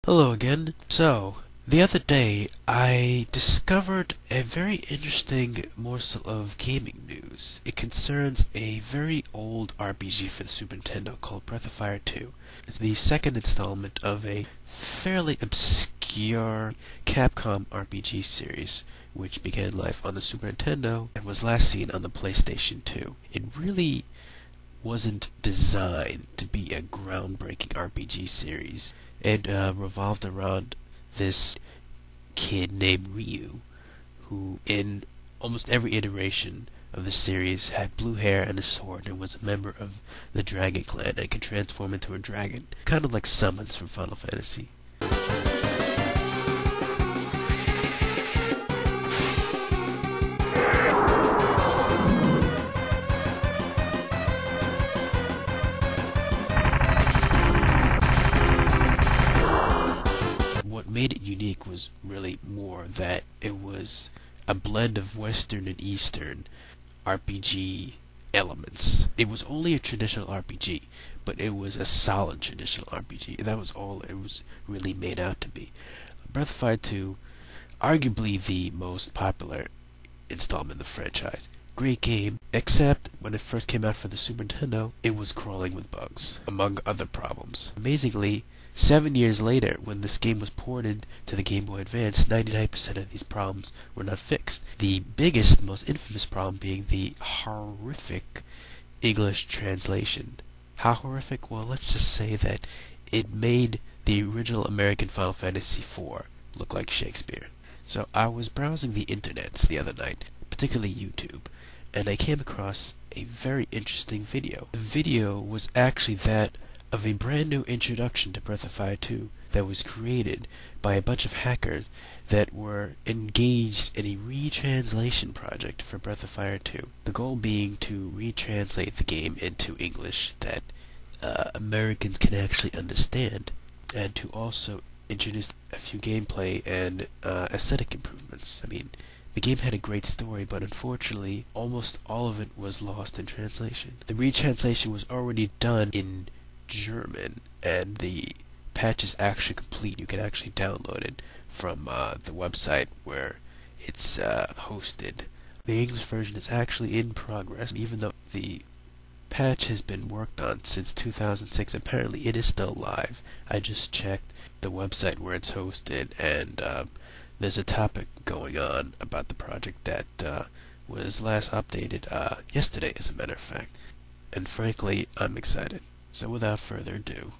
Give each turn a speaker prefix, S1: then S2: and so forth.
S1: Hello again. So, the other day I discovered a very interesting morsel of gaming news. It concerns a very old RPG for the Super Nintendo called Breath of Fire 2. It's the second installment of a fairly obscure Capcom RPG series, which began life on the Super Nintendo and was last seen on the PlayStation 2. It really wasn't designed to be a groundbreaking RPG series. It revolved around this kid named Ryu, who in almost every iteration of the series had blue hair and a sword and was a member of the Dragon Clan and could transform into a dragon, kind of like summons from Final Fantasy. What made it unique was really more that it was a blend of Western and Eastern RPG elements. It was only a traditional RPG, but it was a solid traditional RPG. That was all it was really made out to be. Breath of Fire 2, arguably the most popular installment in the franchise. Great game, except when it first came out for the Super Nintendo, it was crawling with bugs, among other problems. Amazingly, 7 years later, when this game was ported to the Game Boy Advance, 99% of these problems were not fixed. The biggest, most infamous problem being the horrific English translation. How horrific? Well, let's just say that it made the original American Final Fantasy IV look like Shakespeare. So I was browsing the internets the other night, particularly YouTube, and I came across a very interesting video. The video was actually that of a brand new introduction to Breath of Fire 2 that was created by a bunch of hackers that were engaged in a retranslation project for Breath of Fire 2. The goal being to retranslate the game into English that Americans can actually understand, and to also introduce a few gameplay and aesthetic improvements. I mean, the game had a great story, but unfortunately, almost all of it was lost in translation. The retranslation was already done in German, and the patch is actually complete. You can actually download it from the website where it's hosted. The English version is actually in progress, even though the patch has been worked on since 2006. Apparently, it is still live. I just checked the website where it's hosted, and there's a topic going on about the project that was last updated yesterday, as a matter of fact. And frankly, I'm excited. So without further ado,